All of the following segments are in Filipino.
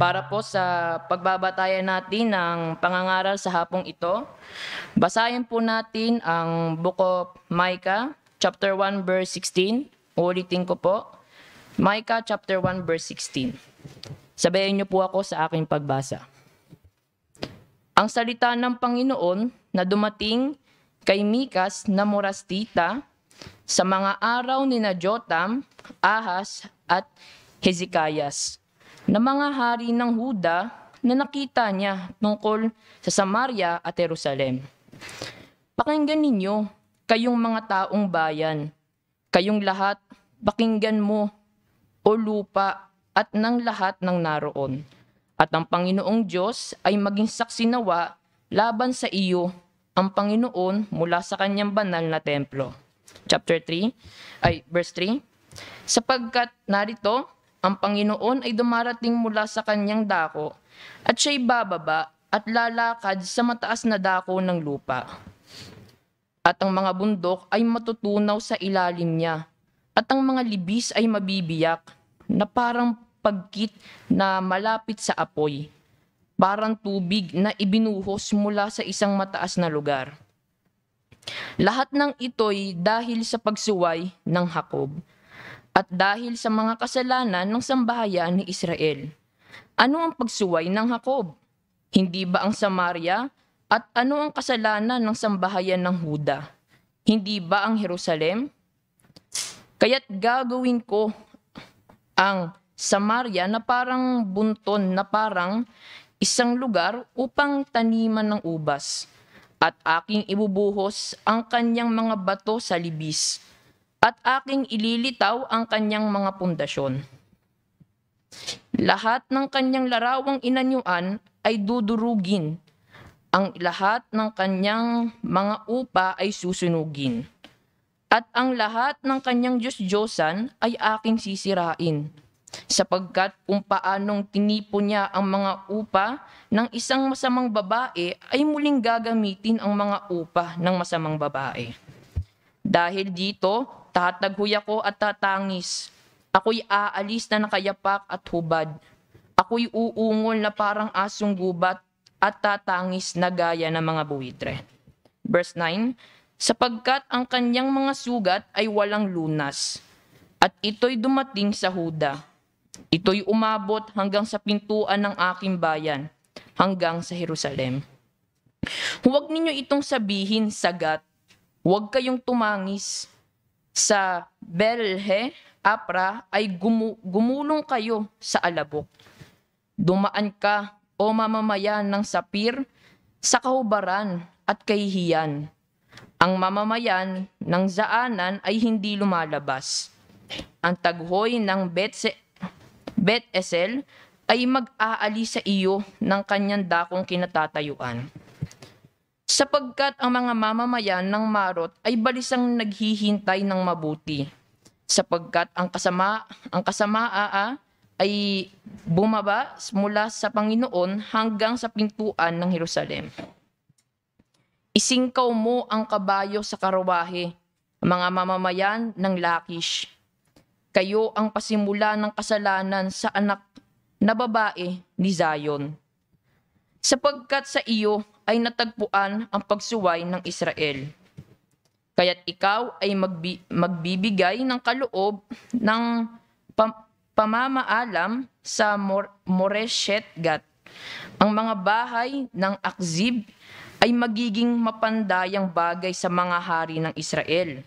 Para po sa pagbabatayan natin ng pangangaral sa hapong ito, basahin po natin ang Book of Micah, chapter 1, verse 16. Ulitin ko po, Micah chapter 1, verse 16. Sabayan niyo po ako sa aking pagbasa. Ang salita ng Panginoon na dumating kay Mikas na Morastita sa mga araw ni Jotam, Ahaz at Hezekias, na mga hari ng Huda na nakita niya tungkol sa Samaria at Jerusalem. Pakinggan ninyo, kayong mga taong bayan, kayong lahat, pakinggan mo, o lupa at ng lahat ng naroon. At ang Panginoong Diyos ay maging saksi nawa laban sa iyo, ang Panginoon mula sa kanyang banal na templo. Verse 3. Sapagkat narito, ang Panginoon ay dumarating mula sa kanyang dako, at siya'y bababa at lalakad sa mataas na dako ng lupa. At ang mga bundok ay matutunaw sa ilalim niya, at ang mga libis ay mabibiyak, na parang pagkit na malapit sa apoy, parang tubig na ibinuhos mula sa isang mataas na lugar. Lahat ng ito'y dahil sa pagsuway ng Jacob, at dahil sa mga kasalanan ng sambahayan ni Israel. Ano ang pagsuway ng Jacob? Hindi ba ang Samaria? At ano ang kasalanan ng sambahayan ng Huda? Hindi ba ang Jerusalem? Kaya't gagawin ko ang Samaria na parang bunton, na parang isang lugar upang taniman ng ubas. At aking ibubuhos ang kanyang mga bato sa libis, at aking ililitaw ang kanyang mga pundasyon. Lahat ng kanyang larawang inanyuan ay dudurugin. Ang lahat ng kanyang mga upa ay susunugin. At ang lahat ng kanyang Diyos-Diyosan ay aking sisirain. Sapagkat kung paanong tinipo niya ang mga upa ng isang masamang babae, ay muling gagamitin ang mga upa ng masamang babae. Dahil dito, tataghoy ako at tatangis. Ako'y aalis na nakayapak at hubad. Ako'y uungol na parang asong gubat at tatangis na gaya ng mga buwitre. Verse 9, sapagkat ang kanyang mga sugat ay walang lunas, at ito'y dumating sa Huda. Ito'y umabot hanggang sa pintuan ng aking bayan, hanggang sa Jerusalem. Huwag ninyo itong sabihin sagat, huwag kayong tumangis. Sa Belhe, Apra ay gumulong kayo sa alabok. Dumaan ka, o mamamayan ng Sapir, sa kahubaran at kahihiyan. Ang mamamayan ng Zaanan ay hindi lumalabas. Ang taghoy ng Bet-Esel ay mag-aali sa iyo ng kanyang dakong kinatatayuan. Sapagkat ang mga mamamayan ng Marot ay balisang naghihintay ng mabuti. Sapagkat ang kasamaa ay bumaba mula sa Panginoon hanggang sa pintuan ng Jerusalem. Isingkaw mo ang kabayo sa karwahe, mga mamamayan ng Lakish. Kayo ang pasimula ng kasalanan sa anak na babae ni Zion. Sapagkat sa iyo ay natagpuan ang pagsuway ng Israel. Kaya't ikaw ay magbibigay ng kaloob ng pamamaalam sa Moreshet-Gat. Ang mga bahay ng Akzib ay magiging mapandayang bagay sa mga hari ng Israel.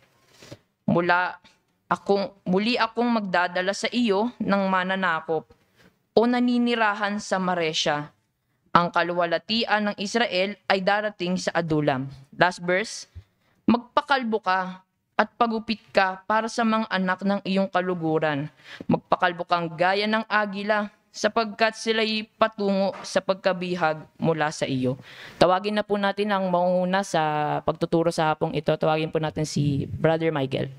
Muli akong magdadala sa iyo ng mananakop o naninirahan sa Maresya. Ang kaluwalhatian ng Israel ay darating sa Adulam. Last verse, magpakalbo ka at pagupit ka para sa mga anak ng iyong kaluguran. Magpakalbo kang gaya ng agila, sapagkat sila'y patungo sa pagkabihag mula sa iyo. Tawagin na po natin ang mangunguna sa pagtuturo sa hapong ito. Tawagin po natin si Brother Michael.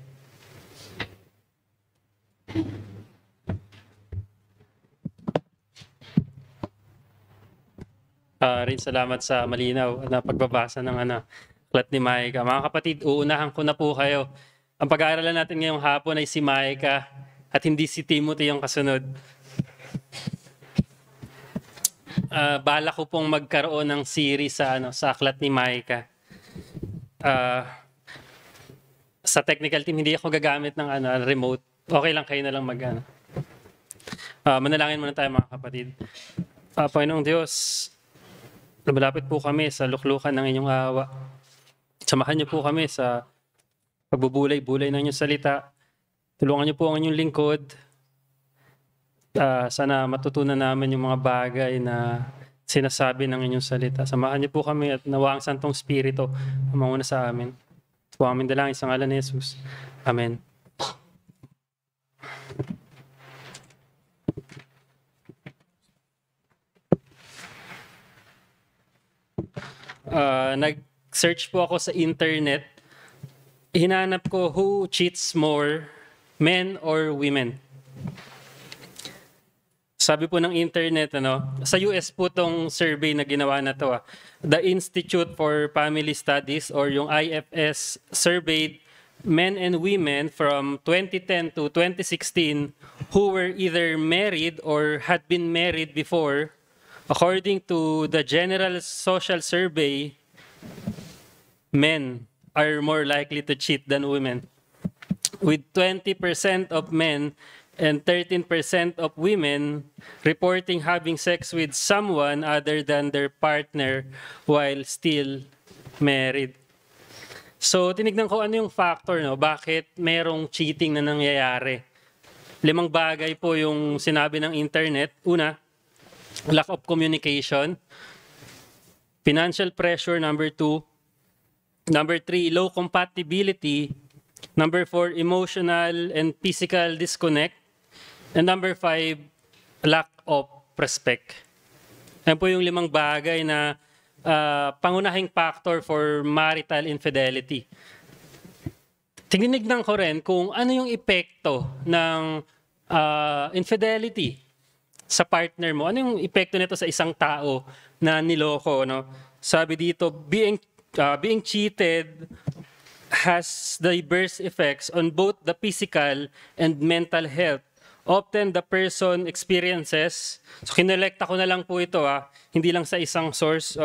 Rin salamat sa malinaw na pagbabasa ng aklat ni Micah. Mga kapatid, uunahan ko na po kayo. Ang pag-aaralan natin ngayong hapon ay si Micah at hindi si Timothy yung kasunod. Bala ko pong magkaroon ng series sa Aklat ni Micah. Sa technical team, hindi ako gagamit ng remote. Okay lang, kayo na lang manalangin muna tayo mga kapatid. Panginoong Diyos, lumalapit po kami sa luklukan ng inyong awa. Samahan niyo po kami sa pagbubulay-bulay ng inyong salita. Tulungan niyo po ang inyong lingkod. Sana matutunan namin yung mga bagay na sinasabi ng inyong salita. Samahan niyo po kami at nawa ang Santong Espiritu manguna sa amin. Po amin dalangin sa ngalan ni Jesus. Amen. Nag-search po ako sa internet. Hinanap ko who cheats more, men or women. Sabi po ng internet, sa US po tong survey na ginawa na to. The Institute for Family Studies or yung IFS surveyed men and women from 2010 to 2016 who were either married or had been married before. According to the General Social Survey, men are more likely to cheat than women, with 20% of men and 13% of women reporting having sex with someone other than their partner while still married. So, tinignan ko ano yung factor, bakit merong cheating na nangyayari. 5 bagay po yung sinabi ng internet. Una, lack of communication. Financial pressure, number 2. Number 3, low compatibility. Number 4, emotional and physical disconnect. And number 5, lack of respect. Yan po yung 5 bagay na pangunahing factor for marital infidelity. Tinignan ko rin kung ano yung epekto ng infidelity sa partner mo. Ano yung epekto nito sa isang tao na niloko, Sabi dito, being cheated has diverse effects on both the physical and mental health. Often the person experiences, so kinolekta ko na lang po ito, hindi lang sa isang source,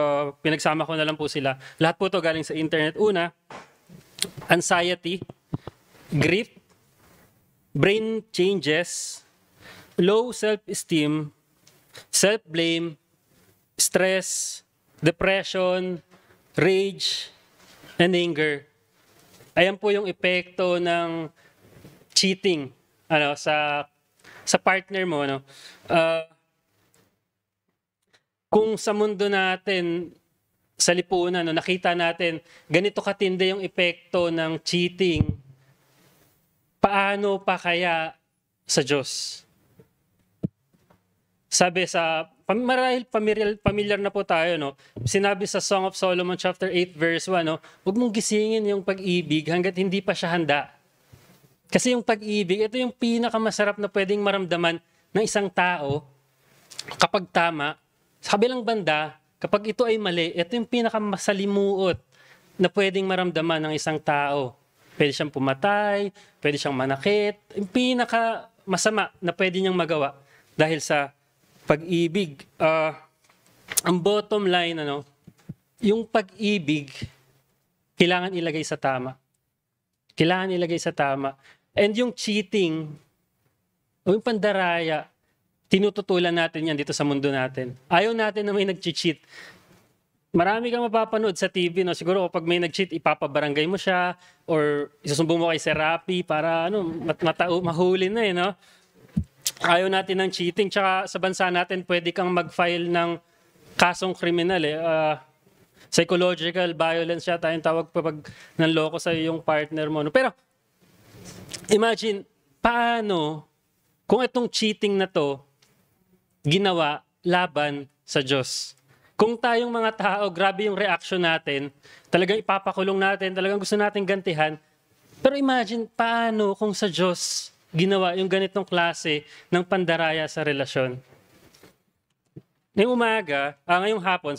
pinagsama ko na lang po sila. Lahat po ito galing sa internet. Una, anxiety, grief, brain changes, low self-esteem, self-blame, stress, depression, rage, and anger. Ayan po yung epekto ng cheating sa partner mo. Kung sa mundo natin, sa lipunan, nakita natin ganito katindi yung epekto ng cheating, paano pa kaya sa Diyos? Sabi marahil familiar na po tayo, Sinabi sa Song of Solomon chapter 8 verse 1, huwag mong gisingin yung pag-ibig hanggat hindi pa siya handa. Kasi yung pag-ibig, ito yung pinakamasarap na pwedeng maramdaman ng isang tao kapag tama. Sa kabilang banda, kapag ito ay mali, ito yung pinakamasalimuot na pwedeng maramdaman ng isang tao. Pwede siyang pumatay, pwede siyang manakit, yung pinakamasama na pwede niyang magawa dahil sa pag-ibig. Ang bottom line, yung pag-ibig, kailangan ilagay sa tama. Kailangan ilagay sa tama. And yung cheating, o yung pandaraya, tinututulan natin yan dito sa mundo natin. Ayaw natin na may nag-cheat. Marami kang mapapanood sa TV, siguro kapag may nag-cheat, ipapabarangay mo siya, or isusumbong mo kay Serapi para mahuli na Ayaw natin ng cheating. Tsaka sa bansa natin, pwede kang mag-file ng kasong kriminal. Psychological violence yata yung tawag pag nanloko sa yung partner mo. Pero, imagine, paano kung itong cheating na to ginawa laban sa Diyos? Kung tayong mga tao, grabe yung reaction natin, talagang ipapakulong natin, talagang gusto natin gantihan. Pero imagine, paano kung sa Diyos ginawa yung ganitong klase ng pandaraya sa relasyon? Ngayong hapon,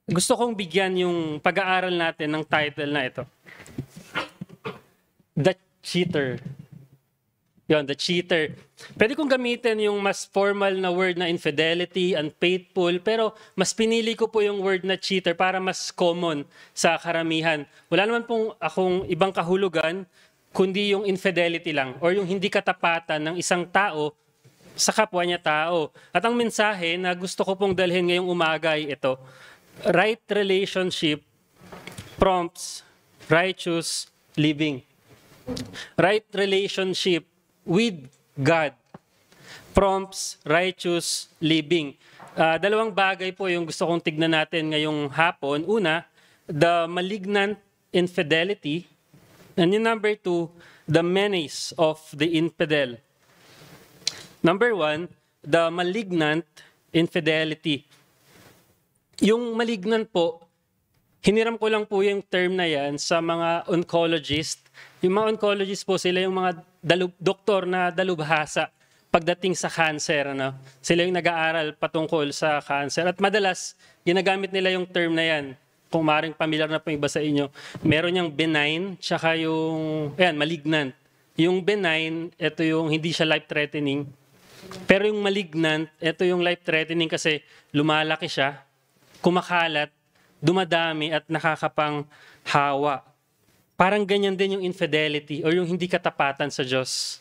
gusto kong bigyan yung pag-aaral natin ng title na ito. The Cheater. Yon, the cheater. Pwede kong gamitin yung mas formal na word na infidelity, unfaithful, pero mas pinili ko po yung word na cheater para mas common sa karamihan. Wala naman pong akong ibang kahulugan, kundi yung infidelity lang or yung hindi katapatan ng isang tao sa kapwa niya tao. At ang mensahe na gusto ko pong dalhin ngayong umaga ay ito: right relationship prompts righteous living. Right relationship with God prompts righteous living. Dalawang bagay po yung gusto kong tignan natin ngayong hapon. Una, the malignant infidelity. And yung number two, the menace of the infidel. Number one, the malignant infidelity. Yung malignant po, hiniram ko lang po yung term na yan sa mga oncologist. Yung mga oncologist po, sila yung mga doktor na dalubhasa pagdating sa cancer. Ano? Sila yung nag-aaral patungkol sa cancer. At madalas, ginagamit nila yung term na yan. Kung maaaring familiar na po yung iba sa inyo. Meron yung benign, tsaka yung malignant. Yung benign, ito yung hindi siya life-threatening. Pero yung malignant, ito yung life-threatening kasi lumalaki siya, kumakalat, dumadami at nakakapanghawa. Parang ganyan din yung infidelity or yung hindi katapatan sa Diyos.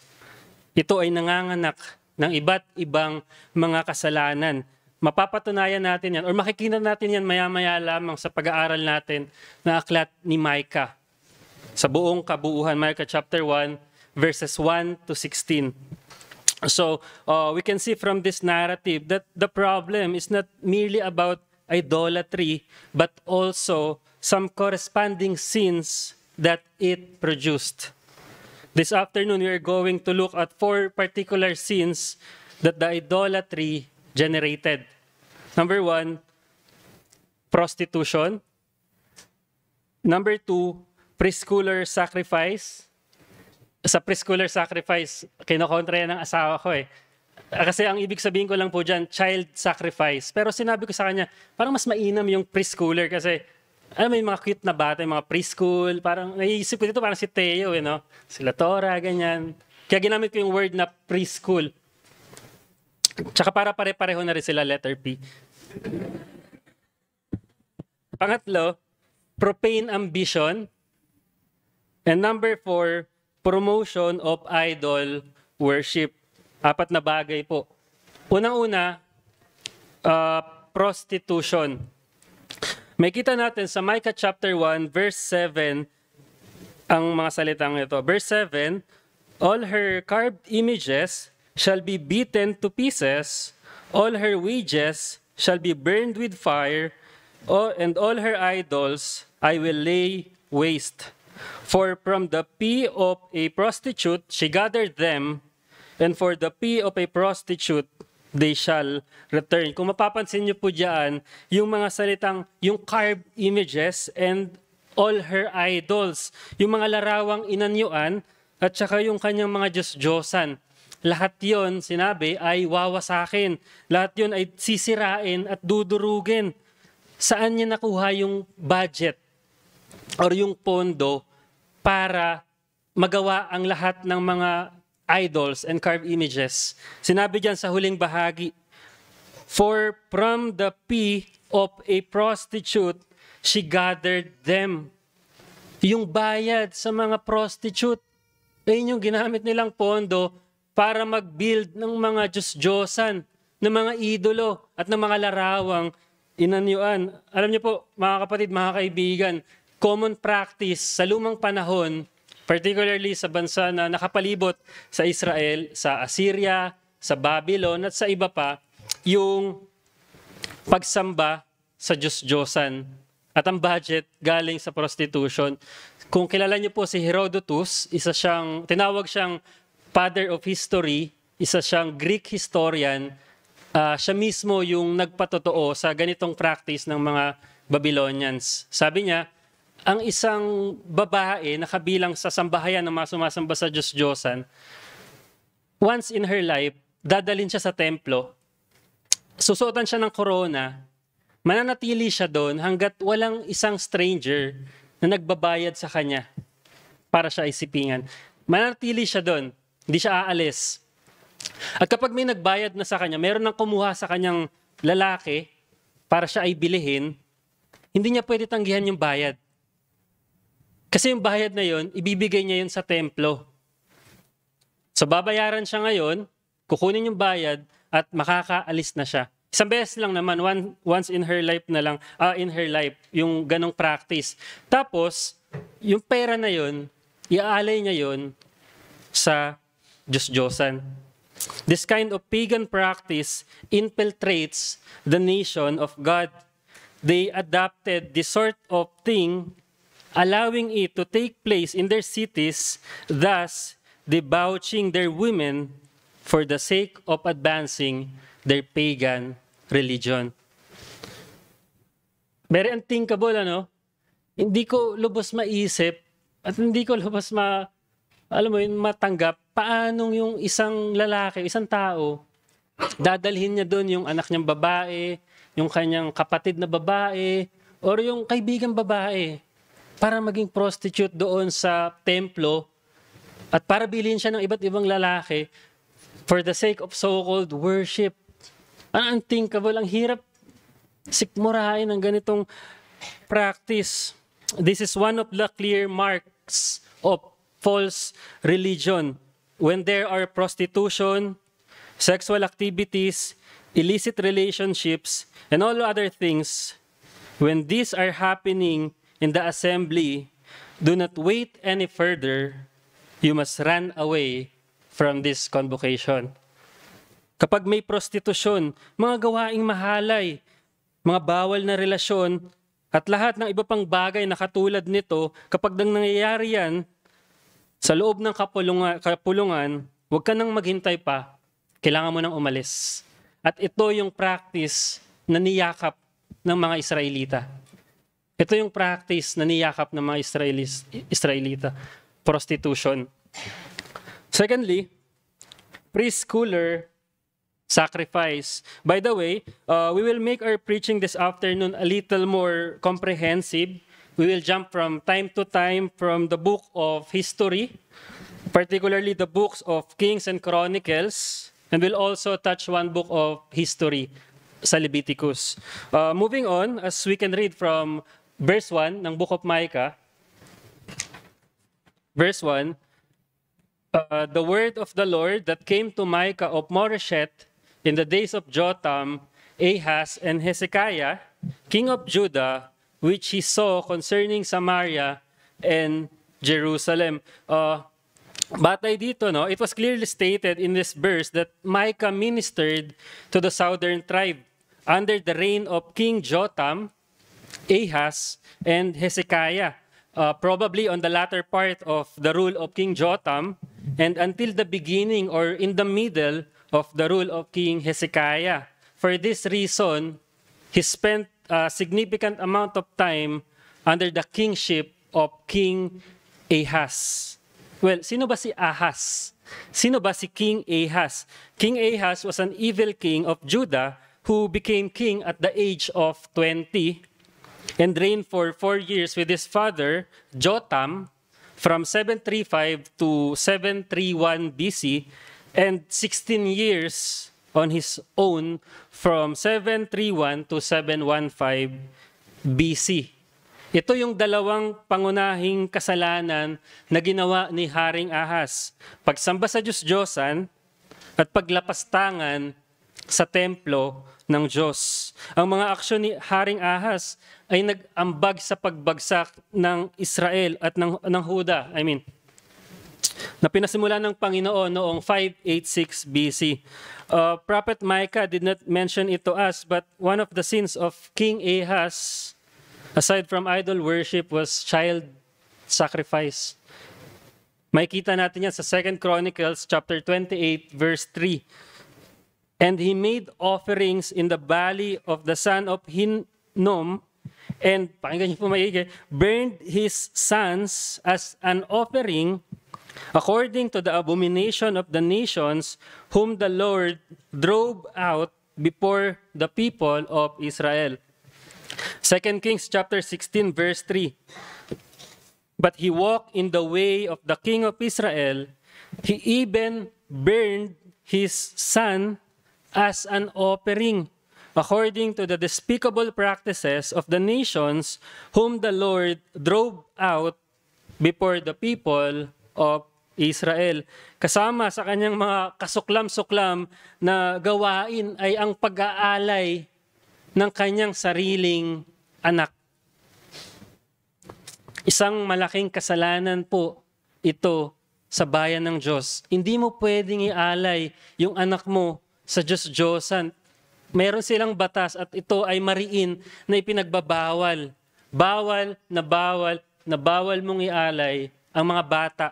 Ito ay nanganganak ng iba't ibang mga kasalanan. Mapapatunayan natin yan or makikita natin yan maya-maya lamang sa pag-aaral natin na aklat ni Micah. Sa buong kabuuan, Micah chapter 1, verses 1 to 16. So, we can see from this narrative that the problem is not merely about idolatry, but also some corresponding sins that it produced. This afternoon, we are going to look at 4 particular sins that the idolatry generated. Number 1, prostitution. Number 2, preschooler sacrifice. Sa preschooler sacrifice, kinokontra yan ng asawa ko eh. Kasi ang ibig sabihin ko lang po dyan, child sacrifice. Pero sinabi ko sa kanya, parang mas mainam yung preschooler kasi alam mo yung mga cute na bata, yung mga preschool, parang naiisip ko dito parang si Teo, no? Sila Tora, ganyan. Kaya ginamit ko yung word na preschool. Tsaka para pare-pareho na rin sila, letter P. Pangatlo, profane ambition. And number 4, promotion of idol worship. 4 na bagay po. Unang-una, prostitution. May kita natin sa Micah chapter 1, verse 7, ang mga salitang ito. Verse 7, all her carved images shall be beaten to pieces, all her wages shall be burned with fire, and all her idols I will lay waste. For from the pee of a prostitute she gathered them, and for the pee of a prostitute they shall return. Kung mapapansin niyo po diyan, yung mga salitang, yung carved images and all her idols, yung mga larawang inanyuan, at saka yung kanyang mga Diyos-Diyosan. Lahat yon sinabi ay wawasakin. Lahat yon ay sisirain at dudurugin. Saan niya nakuha yung budget or yung pondo para magawa ang lahat ng mga idols and carved images? Sinabi diyan sa huling bahagi, for from the pee of a prostitute, she gathered them. Yung bayad sa mga prostitute, ayun yung ginamit nilang pondo para mag-build ng mga Diyos-Diyosan, ng mga idolo at ng mga larawang inanyuan. Alam niyo po, mga kapatid, mga kaibigan, common practice sa lumang panahon, particularly sa bansa na nakapalibot sa Israel, sa Assyria, sa Babylon, at sa iba pa, yung pagsamba sa Diyos-Diyosan. At ang budget galing sa prostitution. Kung kilala niyo po si Herodotus, tinawag siyang father of history, isa siyang Greek historian, siya mismo yung nagpatotoo sa ganitong practice ng mga Babylonians. Sabi niya, ang isang babae na kabilang sa sambahayan ng mga sumasamba sa Diyos-Diyosan, once in her life, dadalhin siya sa templo, susuotan siya ng korona, mananatili siya doon hanggat walang isang stranger na nagbabayad sa kanya para siya isipingan. Mananatili siya doon. Hindi siya aalis. At kapag may nagbayad na sa kanya, meron nang kumuha sa kanyang lalaki para siya ay bilihin, hindi niya pwede tanggihan yung bayad. Kasi yung bayad na yon, ibibigay niya yun sa templo. So babayaran siya ngayon, kukunin yung bayad at makakaalis na siya. Isang beses lang naman, once in her life na lang, yung ganong practice. Tapos, yung pera na yun, iaalay niya yun sa Diyos-Diyosan. This kind of pagan practice infiltrates the nation of God. They adopted this sort of thing, allowing it to take place in their cities, thus debauching their women for the sake of advancing their pagan religion. Very unthinkable, ano? Hindi ko lubos maisip at hindi ko lubos matanggap paanong yung isang lalaki, isang tao, dadalhin niya doon yung anak niyang babae, yung kanyang kapatid na babae, or yung kaibigang babae para maging prostitute doon sa templo at para bilhin siya ng iba't ibang lalaki for the sake of so-called worship. Ang unthinkable, ang hirap sikmurahin ng ganitong practice. This is one of the clear marks of false religion. When there are prostitution, sexual activities, illicit relationships, and all other things, when these are happening in the assembly, do not wait any further. You must run away from this convocation. Kapag may prostitusyon, mga gawaing mahalay, mga bawal na relasyon, at lahat ng iba pang bagay na katulad nito, kapag nangyayari yan sa loob ng kapulungan, huwag ka nang maghintay pa, kailangan mo nang umalis. At ito yung practice na niyakap ng mga Israelita. Ito yung practice na niyakap ng mga Israelita. Prostitution. Secondly, preschooler sacrifice. By the way, we will make our preaching this afternoon a little more comprehensive. We will jump from time to time from the book of history, particularly the books of Kings and Chronicles, and we'll also touch one book of history, sa Leviticus. Moving on, as we can read from verse 1 ng book of Micah, verse 1, the word of the Lord that came to Micah of Moresheth in the days of Jotham, Ahaz, and Hezekiah, king of Judah, which he saw concerning Samaria and Jerusalem. Batay dito, no, it was clearly stated in this verse that Micah ministered to the southern tribe under the reign of King Jotham, Ahaz, and Hezekiah. Probably on the latter part of the rule of King Jotham and until the beginning or in the middle of the rule of King Hezekiah. For this reason, he spent a significant amount of time under the kingship of King Ahaz. Well, sino ba si Ahaz? Sino ba si King Ahaz? King Ahaz was an evil king of Judah who became king at the age of 20 and reigned for 4 years with his father, Jotham, from 735 to 731 BC, and 16 years on his own from 731 to 715 BC. Ito yung dalawang pangunahing kasalanan na ginawa ni Haring Ahaz. Pagsamba sa Diyos-Diyosan at paglapastangan sa templo ng Diyos. Ang mga aksyon ni Haring Ahaz ay nag-ambag sa pagbagsak ng Israel at ng Huda. Na pinasimulan ng Panginoon noong 586 BC. Prophet Micah did not mention it to us, but one of the sins of King Ahaz, aside from idol worship, was child sacrifice. Makikita natin yan sa 2 Chronicles chapter 28, verse 3. And he made offerings in the valley of the son of Hinnom, and, pakinggan niyo po maigi, burned his sons as an offering according to the abomination of the nations whom the Lord drove out before the people of Israel. 2 Kings chapter 16, verse 3. But he walked in the way of the king of Israel He even burned his son as an offering, according to the despicable practices of the nations whom the Lord drove out before the people of Israel. Kasama sa kanyang mga kasuklam-suklam na gawain ay ang pag-aalay ng kanyang sariling anak. Isang malaking kasalanan po ito sa bayan ng Diyos. Hindi mo pwedeng ialay yung anak mo sa Diyos-Diyosan. Meron silang batas at ito ay mariin na ipinagbabawal. Bawal na bawal mong ialay ang mga bata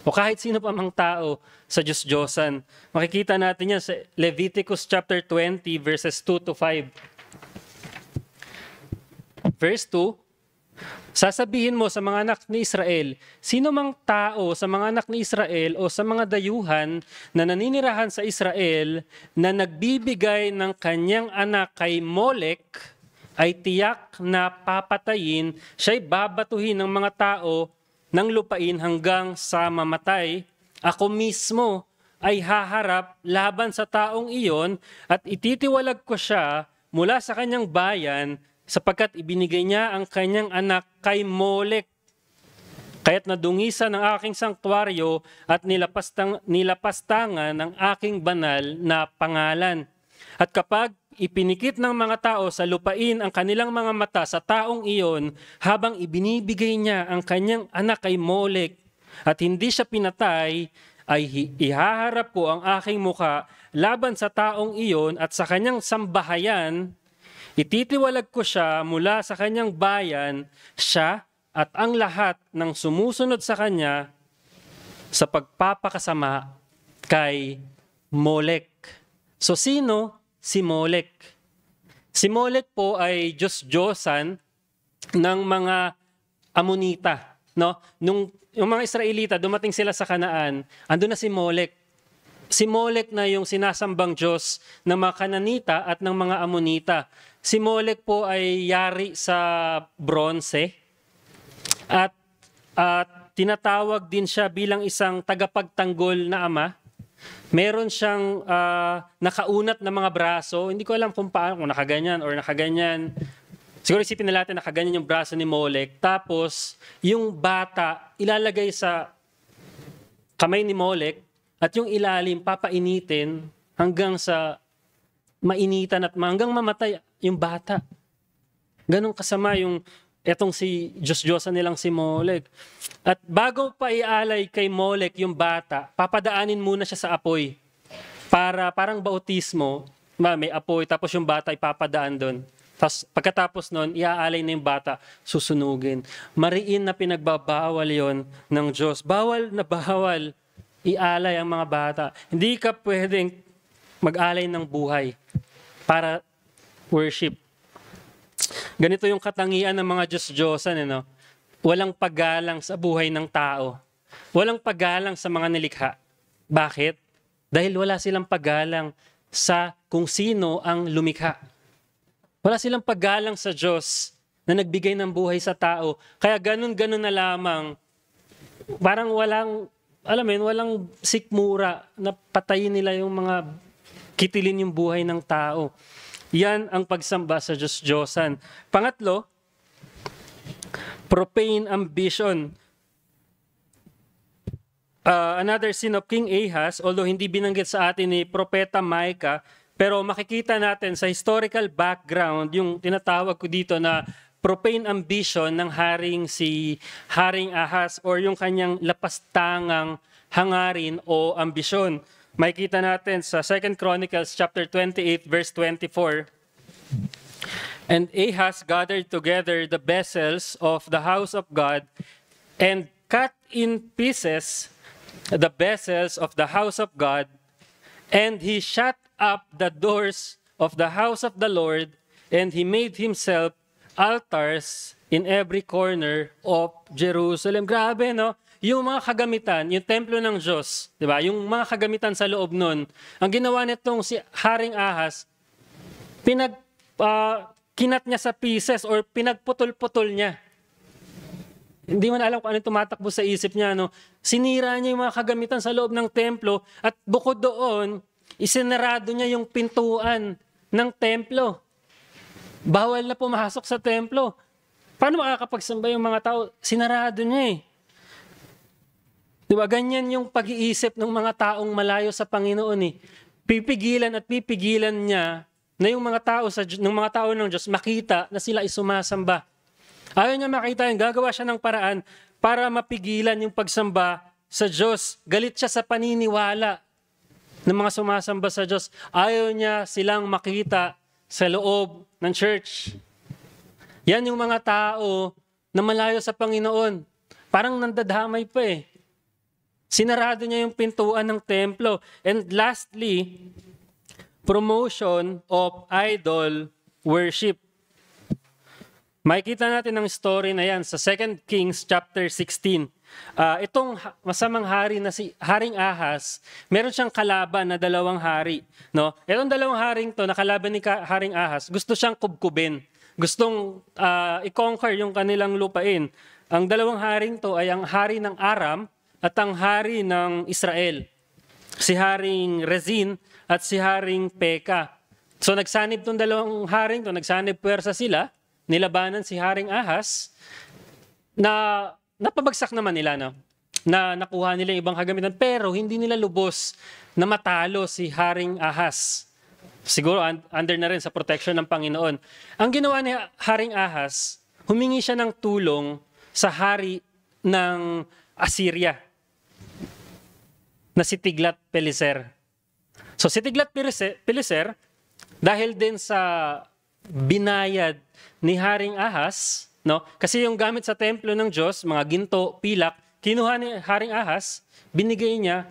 o kahit sino pa mang tao sa Diyos-Diyosan. Makikita natin yan sa Leviticus chapter 20 verses 2 to 5. Verse 2, sasabihin mo sa mga anak ni Israel, sino mang tao sa mga anak ni Israel o sa mga dayuhan na naninirahan sa Israel na nagbibigay ng kanyang anak kay Molek ay tiyak na papatayin, siya'y babatuhin ng mga tao ng lupain hanggang sa mamatay. Ako mismo ay haharap laban sa taong iyon at ititiwalag ko siya mula sa kanyang bayan sapagkat ibinigay niya ang kanyang anak kay Molek. Kaya't nadungisan ng aking sanktuaryo at nilapastangan ng aking banal na pangalan. At kapag ipinikit ng mga tao sa lupain ang kanilang mga mata sa taong iyon, habang ibinibigay niya ang kanyang anak kay Molek at hindi siya pinatay, ay ihaharap ko ang aking muka laban sa taong iyon at sa kanyang sambahayan. Ititiwalag ko siya mula sa kanyang bayan, siya at ang lahat ng sumusunod sa kanya sa pagpapakasama kay Molek. So sino si Molek? Si Molek po ay Diyos-Diyosan ng mga Amonita. No? Yung mga Israelita, dumating sila sa Kanaan, andun na si Molek. Si Molek na yung sinasambang Diyos ng mga Kananita at ng mga Amonita. Si Molek po ay yari sa bronze at tinatawag din siya bilang isang tagapagtanggol na ama. Meron siyang nakaunat na mga braso. Hindi ko alam kung paano, kung nakaganyan or nakaganyan. Siguro isipin na natin nakaganyan yung braso ni Molek. Tapos yung bata ilalagay sa kamay ni Molek at yung ilalim papainitin hanggang sa mainitan at hanggang mamatay yung bata. Ganong kasama yung etong si Diyos-Diyosan nilang si Molek. At bago pa ialay kay Molek yung bata, papadaanin muna siya sa apoy. Parang bautismo, may apoy, tapos yung bata ipapadaan doon. Tapos pagkatapos nun, iaalay na yung bata, susunugin. Mariin na pinagbabawal yon ng Diyos. Bawal na bawal ialay ang mga bata. Hindi ka pwedeng mag-alay ng buhay para worship. Ganito yung katangian ng mga Diyos-Diyosan. Walang paggalang sa buhay ng tao. Walang paggalang sa mga nilikha. Bakit? Dahil wala silang paggalang sa kung sino ang lumikha. Wala silang paggalang sa Diyos na nagbigay ng buhay sa tao. Kaya ganun-ganun na lamang, parang walang sikmura na patayin nila yung mga kitilin yung buhay ng tao. Yan ang pagsamba sa Diyos-Diyosan. Pangatlo, profane ambition. Another sin of King Ahaz, although hindi binanggit sa atin ni Propeta Micah, pero makikita natin sa historical background, yung tinatawag ko dito na profane ambition ng Haring Ahaz or yung kanyang lapastangang hangarin o ambisyon. Makikita natin sa 2 Chronicles chapter 28 verse 24. And Ahaz gathered together the vessels of the house of God and cut in pieces the vessels of the house of God, and he shut up the doors of the house of the Lord, and he made himself altars in every corner of Jerusalem. Grabe, no? Yung mga kagamitan, yung templo ng Diyos, di ba? Yung mga kagamitan sa loob nun, ang ginawa nitong si Haring Ahaz, kinat niya sa pieces or pinagputol-putol niya. hindi man alam kung ano tumatakbo sa isip niya, no? Sinira niya yung mga kagamitan sa loob ng templo at bukod doon, isinarado niya yung pintuan ng templo. Bawal na pumasok sa templo. Paano makakapagsamba yung mga tao? Sinarado niya eh. Diba? Ganyan yung pag-iisip ng mga taong malayo sa Panginoon eh. Pipigilan at pipigilan niya na yung mga tao ng Diyos makita na sila ay sumasamba. Ayaw niya makita yun, gagawa siya ng paraan para mapigilan yung pagsamba sa Diyos. Galit siya sa paniniwala ng mga sumasamba sa Diyos. Ayaw niya silang makita sa loob ng church. Yan yung mga tao na malayo sa Panginoon. Parang nandadamay pa eh. Sinarado niya yung pintuan ng templo. And lastly, promotion of idol worship. Makikita natin ang story na yan sa 2 Kings chapter 16. Itong masamang hari na si Haring Ahas, meron siyang kalaban na dalawang hari. No? Itong dalawang haring to, na kalaban ni Haring Ahas, gusto siyang kubkubin. Gustong i-conquer yung kanilang lupain. Ang dalawang haring to ay ang hari ng Aram at ang hari ng Israel. Si Haring Rezin at si Haring Peka. So nagsanib tong dalawang haring to, nagsanib puwersa sila, nilabanan si Haring Ahas, na napabagsak naman nila, no? Na nakuha nila yung ibang kagamitan, pero hindi nila lubos na matalo si Haring Ahas. Siguro under na rin sa protection ng Panginoon. Ang ginawa ni Haring Ahas, humingi siya ng tulong sa hari ng Assyria na si Tiglath-Pileser. So si Tiglath-Pileser, dahil din sa binayad ni Haring Ahas, no? Kasi yung gamit sa templo ng Diyos, mga ginto, pilak, kinuha ni Haring Ahas, binigay niya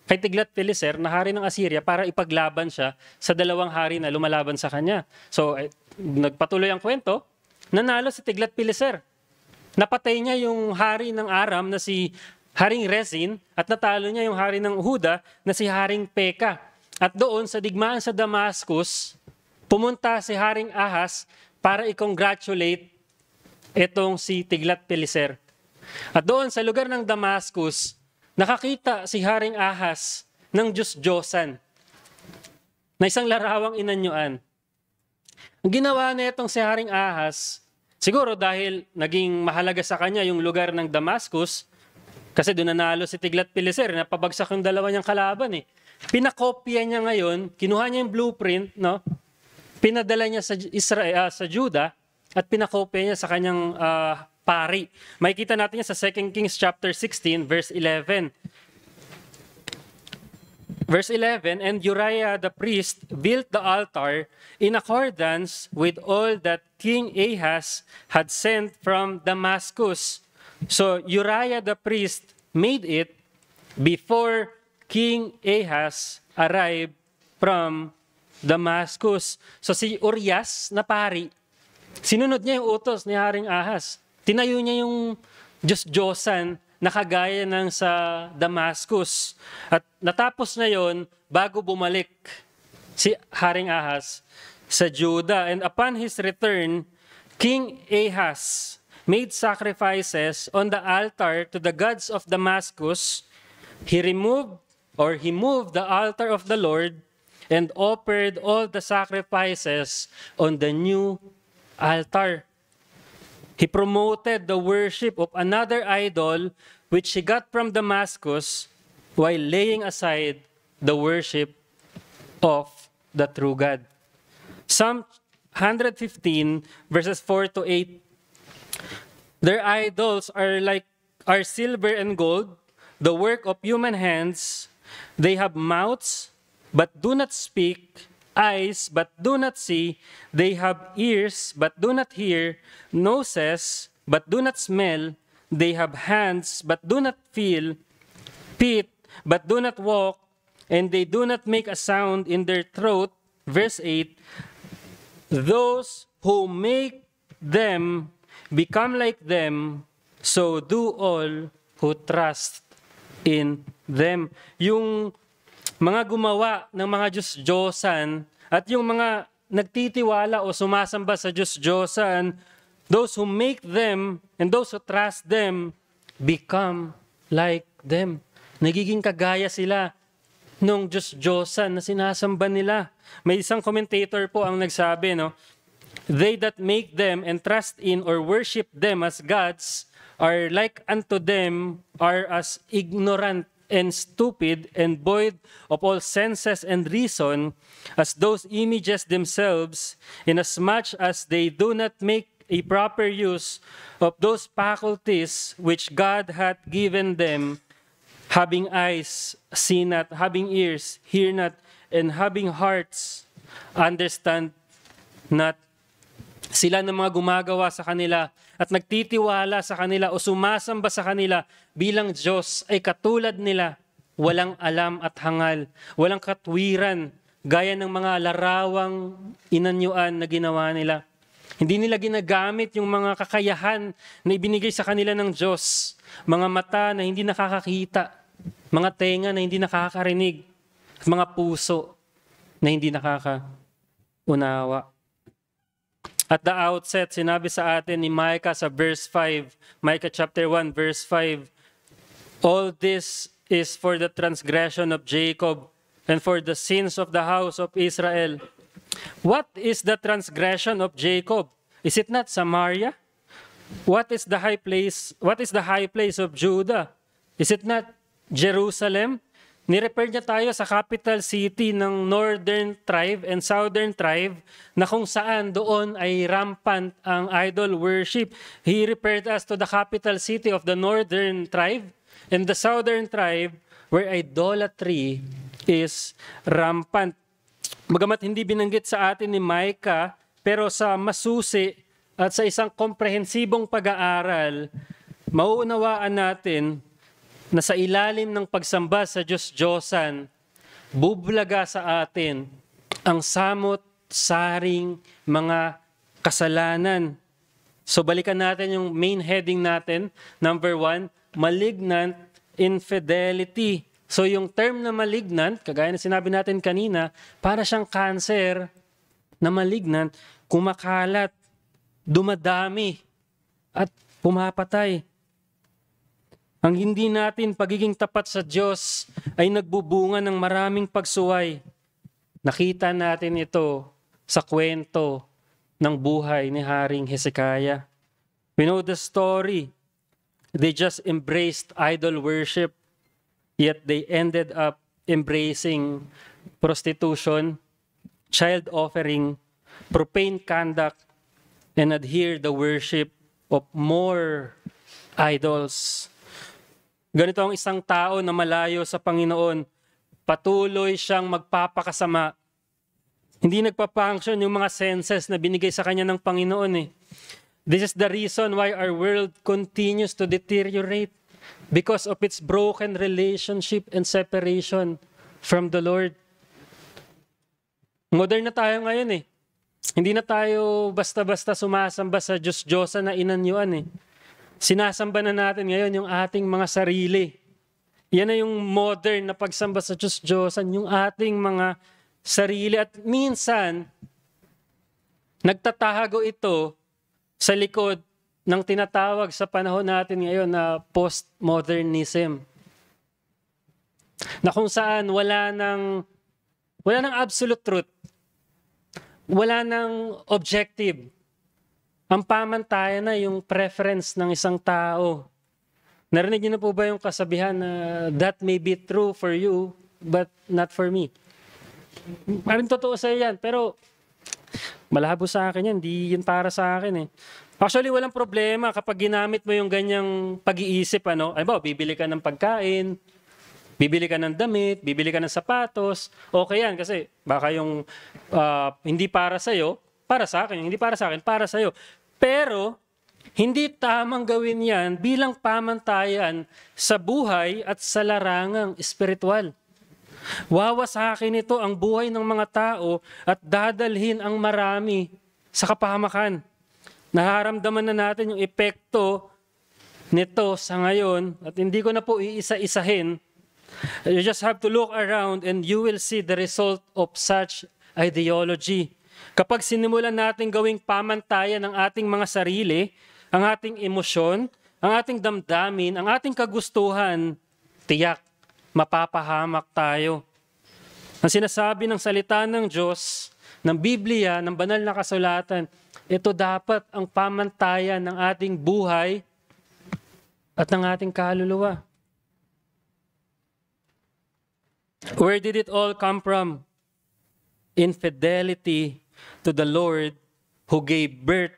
kay Tiglath-Pileser na hari ng Assyria para ipaglaban siya sa dalawang hari na lumalaban sa kanya. So nagpatuloy ang kwento, nanalo si Tiglath-Pileser. Napatay niya yung hari ng Aram na si Haring Rezin at natalo niya yung hari ng Huda na si Haring Peka. At doon sa digmaan sa Damascus, pumunta si Haring Ahas para i-congratulate itong si Tiglath-Pileser. At doon sa lugar ng Damascus, nakakita si Haring Ahas ng Diyos-Diyosan na isang larawang inanyuan. Ang ginawa na itong si Haring Ahas, siguro dahil naging mahalaga sa kanya yung lugar ng Damascus, kasi doon nanalo si Tiglath-Pileser, napabagsak yung dalawa niyang kalaban eh. Pinakopya niya ngayon, kinuha niya yung blueprint, no? Pinadala niya sa Israel, sa Juda, at pinakopya niya sa kanyang pari. Makikita natin yan sa 2 Kings chapter 16, verse 11. Verse 11, and Uriah the priest built the altar in accordance with all that King Ahaz had sent from Damascus. So Uriah the priest made it before King Ahaz arrived from Damascus. So si Urias na pari, sinunod niya yung utos ni Haring Ahas. Tinayo niya yung Diyos-Diyosan na kagaya ng sa Damascus. At natapos na yon bago bumalik si Haring Ahas sa Judah. And upon his return, King Ahaz made sacrifices on the altar to the gods of Damascus. He moved the altar of the Lord and offered all the sacrifices on the new altar. He promoted the worship of another idol which he got from Damascus while laying aside the worship of the true God. Psalm 115 verses 4 to 8. Their idols are silver and gold, the work of human hands. They have mouths, but do not speak, eyes, but do not see. They have ears, but do not hear, noses, but do not smell. They have hands, but do not feel, feet, but do not walk, and they do not make a sound in their throat. Verse 8, those who make them become like them, so do all who trust in them. Yung mga gumawa ng mga Diyos-Diyosan at yung mga nagtitiwala o sumasamba sa Diyos-Diyosan, Those who make them and those who trust them become like them. Nagiging kagaya sila nung Diyos-Diyosan na sinasamba nila. May isang commentator po ang nagsabi, no? They that make them and trust in or worship them as gods are like unto them are as ignorant and stupid and void of all senses and reason as those images themselves, inasmuch as they do not make a proper use of those faculties which God hath given them, having eyes, see not, having ears, hear not, and having hearts, understand not. Sila ng mga gumagawa sa kanila at nagtitiwala sa kanila o sumasamba sa kanila bilang Diyos ay katulad nila, walang alam at hangal, walang katwiran, gaya ng mga larawang inanyuan na ginawa nila. Hindi nila ginagamit yung mga kakayahan na ibinigay sa kanila ng Diyos, mga mata na hindi nakakakita, mga tenga na hindi nakakarinig, at mga puso na hindi nakakaunawa. At the outset, sinabi sa atin ni Micah sa verse 5, Micah chapter 1, verse 5, all this is for the transgression of Jacob and for the sins of the house of Israel. What is the transgression of Jacob? Is it not Samaria? What is the high place? What is the high place of Judah? Is it not Jerusalem? Nirefer niya tayo sa capital city ng northern tribe and southern tribe na kung saan doon ay rampant ang idol worship. He referred us to the capital city of the northern tribe and the southern tribe where idolatry is rampant. Bagamat hindi binanggit sa atin ni Micah, pero sa masusi at sa isang komprehensibong pag-aaral, mauunawaan natin na sa ilalim ng pagsamba sa Diyos-Diyosan, bubulaga sa atin ang samot-saring mga kasalanan. So balikan natin yung main heading natin. Number 1, malignant infidelity. So yung term na malignant, kagaya na sinabi natin kanina, para siyang cancer na malignant, kumakalat, dumadami, at pumapatay. Ang hindi natin pagiging tapat sa Diyos ay nagbubunga ng maraming pagsuway. Nakita natin ito sa kwento ng buhay ni Haring Hezekiah. We know the story. They just embraced idol worship, yet they ended up embracing prostitution, child offering, profane conduct, and adhere the worship of more idols. Ganito ang isang tao na malayo sa Panginoon, patuloy siyang magpapakasama. Hindi nagpa-function yung mga senses na binigay sa kanya ng Panginoon eh. This is the reason why our world continues to deteriorate because of its broken relationship and separation from the Lord. Modern na tayo ngayon eh. Hindi na tayo basta-basta sumasamba sa Diyos-Diyosan na inanyuan eh. Sinasamba na natin ngayon yung ating mga sarili. Yan na yung modern na pagsamba sa Diyos-Diyosan, yung ating mga sarili. At minsan, nagtatago ito sa likod ng tinatawag sa panahon natin ngayon na postmodernism. Na kung saan wala ng absolute truth. Wala ng objective. Ang pamantayan na yung preference ng isang tao. Narinig niyo na po ba yung kasabihan na that may be true for you, but not for me? Parang totoo sa'yo yan, pero malabo sa akin yan, di yun para sa akin eh. Actually, walang problema kapag ginamit mo yung ganyang pag-iisip, ay ba, bibili ka ng pagkain, bibili ka ng damit, bibili ka ng sapatos, okay yan kasi baka yung hindi para sa'yo, para sa akin, hindi para sa akin, para sa'yo. Pero, hindi tamang gawin yan bilang pamantayan sa buhay at sa larangang espiritual. Wawasakin ito ang buhay ng mga tao at dadalhin ang marami sa kapahamakan. Nararamdaman na natin yung epekto nito sa ngayon at hindi ko na po iisa-isahin. You just have to look around and you will see the result of such ideology. kapag sinimulan natin gawing pamantayan ang ating mga sarili, ang ating emosyon, ang ating damdamin, ang ating kagustuhan, tiyak, mapapahamak tayo. Ang sinasabi ng salita ng Diyos, ng Biblia, ng banal na kasulatan, ito dapat ang pamantayan ng ating buhay at ng ating kaluluwa. Where did it all come from? Infidelity to the Lord who gave birth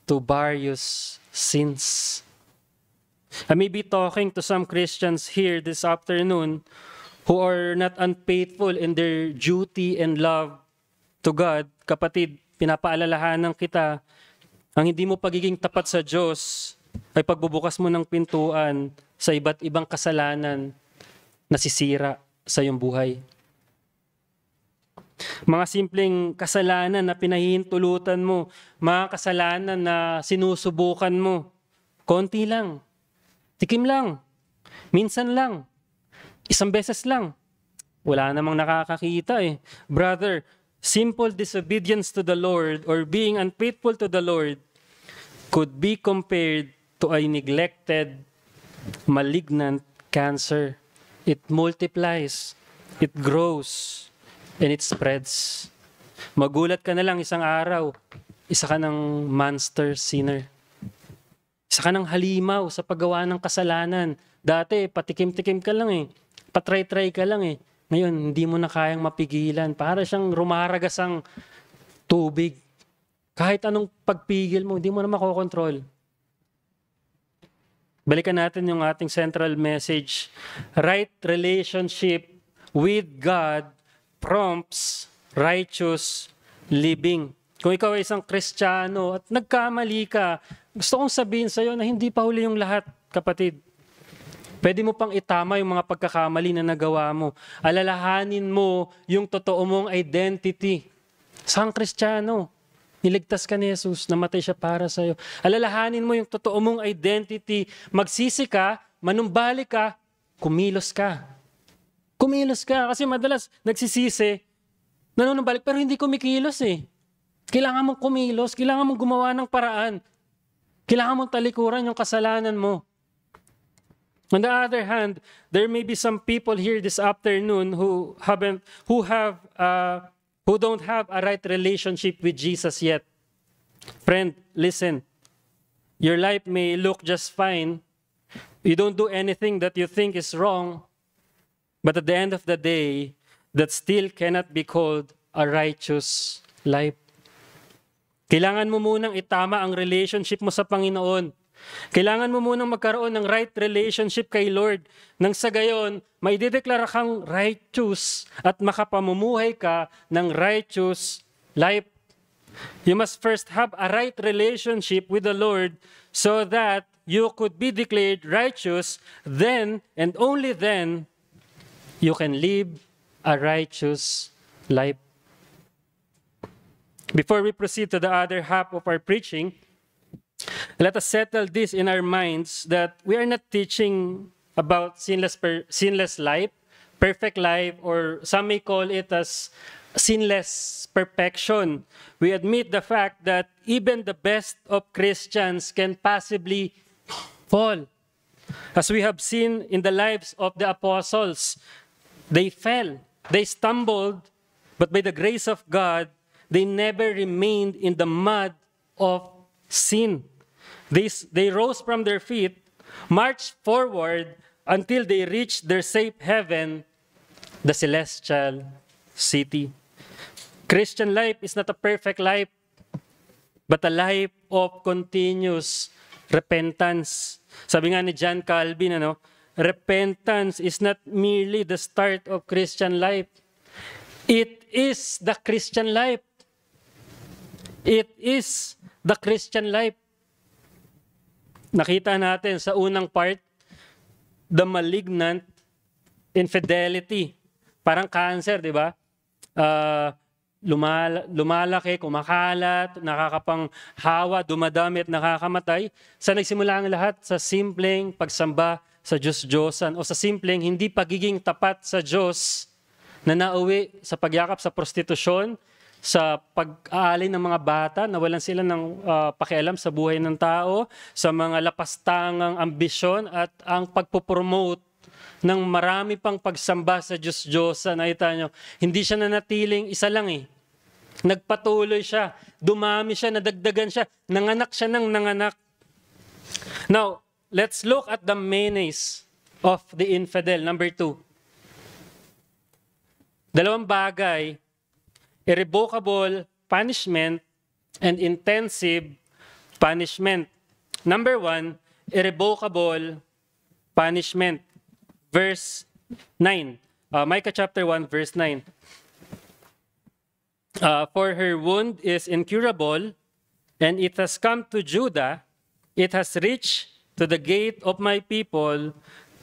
to various sins. I may be talking to some Christians here this afternoon who are not unfaithful in their duty and love to God. Kapatid, pinapaalalahanan kita, ang hindi mo pagiging tapat sa Diyos ay pagbubukas mo ng pintuan sa iba't ibang kasalanan na sisira sa iyong buhay. Mga simpleng kasalanan na pinahihintulutan mo, mga kasalanan na sinusubukan mo, konti lang, tikim lang, minsan lang, isang beses lang. Wala namang nakakakita eh. Brother, simple disobedience to the Lord or being unfaithful to the Lord could be compared to a neglected, malignant cancer. It multiplies, it grows, and it spreads. Magulat ka na lang isang araw, isa ka ng monster sinner. Isa ka ng halimaw sa paggawa ng kasalanan. Dati, patikim-tikim ka lang eh. Patry-try ka lang eh. Ngayon, hindi mo na kayang mapigilan. Para siyang rumaragas ang tubig. Kahit anong pagpigil mo, hindi mo na makokontrol. Balikan natin yung ating central message. Right relationship with God prompts righteous living. Kung ikaw ay isang Kristiyano at nagkamali ka, gusto kong sabihin sa iyo na hindi pa huli yung lahat, kapatid. Pwede mo pang itama yung mga pagkakamali na nagawa mo. Alalahanin mo yung totoo mong identity. Isang Kristiyano, niligtas ka ni Jesus, namatay siya para sa iyo. Alalahanin mo yung totoo mong identity. Magsisi ka, manumbalik ka, kumilos ka. Kumilos ka kasi madalas nagsisisi, nanunumbalik pero hindi kumikilos eh. Kailangan mong kumilos, kailangan mong gumawa ng paraan. Kailangan mong talikuran yung kasalanan mo. On the other hand, there may be some people here this afternoon who don't have a right relationship with Jesus yet. Friend, listen. Your life may look just fine. You don't do anything that you think is wrong. But at the end of the day, that still cannot be called a righteous life. Kailangan mo munang itama ang relationship mo sa Panginoon. Kailangan mo munang magkaroon ng right relationship kay Lord. Nang sa gayon, may dideklara kang righteous at makapamumuhay ka ng righteous life. You must first have a right relationship with the Lord so that you could be declared righteous. Then, and only then, you can live a righteous life. Before we proceed to the other half of our preaching, let us settle this in our minds that we are not teaching about sinless life, perfect life, or some may call it as sinless perfection. We admit the fact that even the best of Christians can possibly fall. As we have seen in the lives of the apostles, they fell, they stumbled, but by the grace of God, they never remained in the mud of sin. They rose from their feet, marched forward until they reached their safe heaven, the celestial city. Christian life is not a perfect life, but a life of continuous repentance. Sabi nga ni John Calvin, repentance is not merely the start of Christian life. It is the Christian life. It is the Christian life. Nakita natin sa unang part, the malignant infidelity. Parang cancer, di ba? Lumalaki, kumakalat, nakakapanghawa, dumadami at nakakamatay. Sa nagsimula ang lahat sa simpleng pagsamba sa Diyos-Diyosan o sa simpleng hindi pagiging tapat sa Diyos na nauwi sa pagyakap sa prostitusyon, sa pag-aalay ng mga bata, nawalan sila ng pakialam sa buhay ng tao, sa mga lapastangang ambisyon at ang pagpopromote ng marami pang pagsamba sa Diyos-Diyosa. Nakita nyo, hindi siya nanatiling isa lang eh. Nagpatuloy siya, dumami siya, nadagdagan siya, nanganak siya ng nanganak. Now, let's look at the menace of the infidel. Number 2. Dalawang bagay, irrevocable punishment and intensive punishment. Number 1, irrevocable punishment. Verse 9. Micah chapter 1, verse 9. For her wound is incurable, and it has come to Judah, it has reached to the gate of my people,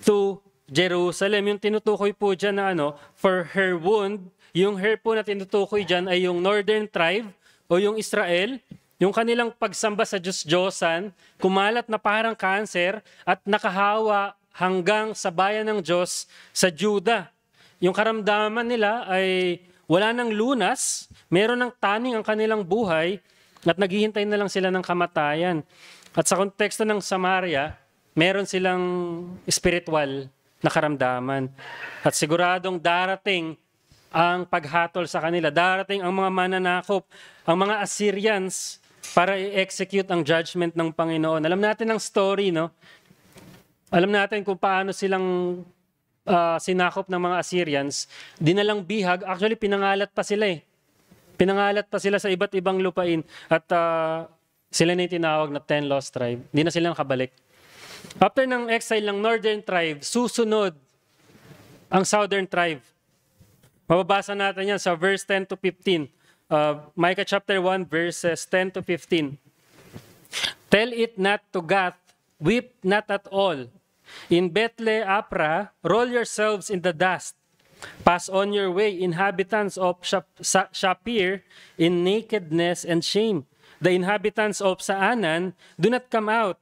to Jerusalem. Yung tinutukoy po dyan na for her wound, yung her po na tinutukoy dyan ay yung northern tribe o yung Israel, yung kanilang pagsamba sa Diyos-Diyosan, kumalat na parang cancer at nakahawa hanggang sa bayan ng Diyos sa Judah. Yung karamdaman nila ay wala ng lunas, meron ng taning ang kanilang buhay at naghihintay na lang sila ng kamatayan. At sa konteksto ng Samaria, meron silang spiritual na karamdaman. At siguradong darating ang paghatol sa kanila. Darating ang mga mananakop, ang mga Assyrians para i-execute ang judgment ng Panginoon. Alam natin ang story, no? Alam natin kung paano silang sinakop ng mga Assyrians. Dinalang bihag, actually pinangalat pa sila eh. Pinangalat pa sila sa iba't ibang lupain. At sila na yung tinawag na 10 lost tribe. Hindi na sila nakabalik. After ng exile ng northern tribe, susunod ang southern tribe. Mababasa natin yan sa verse 10 to 15. Micah chapter 1, verses 10 to 15. Tell it not to Gath, weep not at all. In Bethlehem, roll yourselves in the dust. Pass on your way, inhabitants of Shapir, in nakedness and shame. The inhabitants of Saanan, do not come out.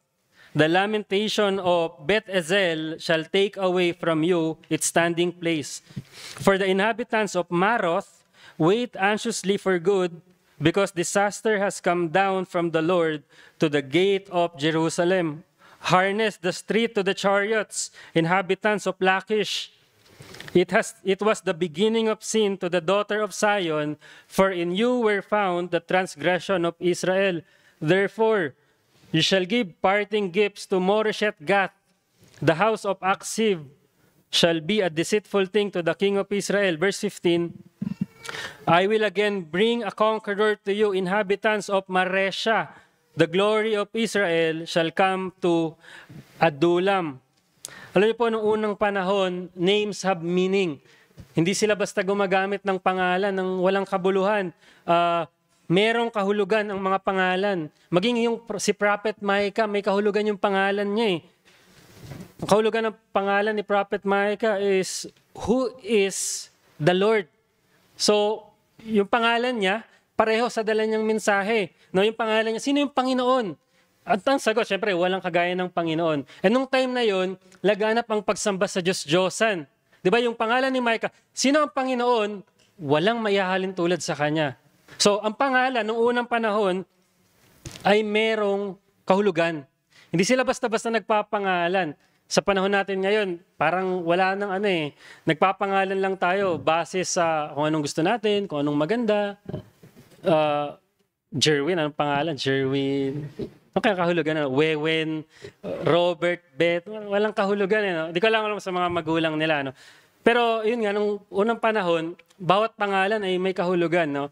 The lamentation of Beth Ezel shall take away from you its standing place. For the inhabitants of Maroth, wait anxiously for good, because disaster has come down from the Lord to the gate of Jerusalem. Harness the street to the chariots, inhabitants of Lachish. It was the beginning of sin to the daughter of Zion, for in you were found the transgression of Israel. Therefore, you shall give parting gifts to Moreshet Gath. The house of Aksiv shall be a deceitful thing to the king of Israel. Verse 15, I will again bring a conqueror to you, inhabitants of Maresha. The glory of Israel shall come to Adullam. Alam niyo po, noong unang panahon, names have meaning. Hindi sila basta gumagamit ng pangalan ng walang kabuluhan. Merong kahulugan ang mga pangalan. Maging si Prophet Micah, may kahulugan yung pangalan niya eh. Ang kahulugan ng pangalan ni Prophet Micah is, who is the Lord? So, yung pangalan niya, pareho sa dala niyang mensahe. No, yung pangalan niya, sino yung Panginoon? At ang sagot, syempre, walang kagaya ng Panginoon. And nung time na yon, laganap ang pagsamba sa Diyos-Diyosan. Di ba yung pangalan ni Micah, sino ang Panginoon? Walang maihahalin tulad sa Kanya. So, ang pangalan, nung unang panahon, ay merong kahulugan. Hindi sila basta-basta nagpapangalan. Sa panahon natin ngayon, parang wala nang nagpapangalan lang tayo base sa kung anong gusto natin, kung anong maganda. Jerwin, anong pangalan? Jerwin. Ano kaya kahulugan? Wewen, Robert, Beth, walang kahulugan. Hindi ko lang alam sa mga magulang nila. No? Pero yun nga, nung unang panahon, bawat pangalan ay may kahulugan. No?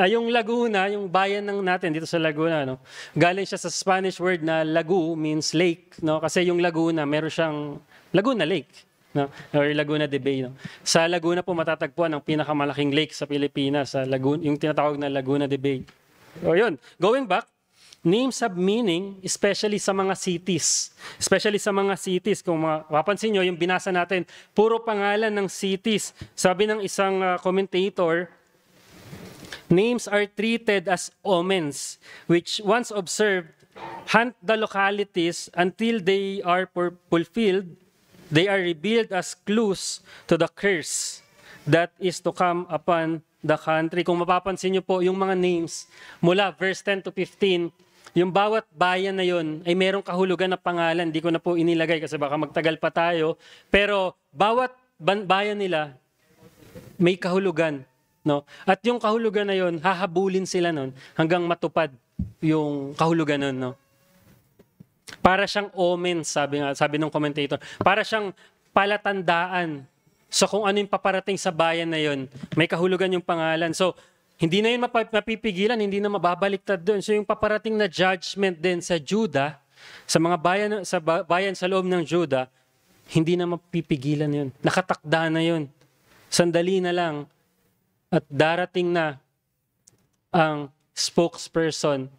Yung Laguna, yung bayan natin dito sa Laguna, no? Galing siya sa Spanish word na lagu, means lake. No? Kasi yung Laguna, meron siyang Laguna Lake. No? Or Laguna de Bay. No? Sa Laguna po matatagpuan ang pinakamalaking lake sa Pilipinas, sa Laguna, yung tinatawag na Laguna de Bay. O yun, going back, names have meaning, especially sa mga cities. Especially sa mga cities. Kung mapapansin nyo, yung binasa natin, puro pangalan ng cities. Sabi ng isang commentator, names are treated as omens, which once observed, hunt the localities until they are fulfilled. They are revealed as clues to the curse that is to come upon the country. Kung mapapansin nyo po, yung mga names mula verse 10 to 15, yung bawat bayan na yon ay merong kahulugan na pangalan. Hindi ko na po inilagay kasi baka magtagal pa tayo. Pero bawat bayan nila may kahulugan. No? At yung kahulugan na yon, hahabulin sila nun hanggang matupad yung kahulugan nun. No? Para siyang omen, sabi ng commentator. Para siyang palatandaan. So kung ano yung paparating sa bayan na yon, may kahulugan yung pangalan. So hindi na yun mapipigilan, hindi na mababaliktad doon. So yung paparating na judgment din sa Judah, sa mga bayan sa loob ng Judah, hindi na mapipigilan yun. Nakatakda na yun. Sandali na lang at darating na ang spokesperson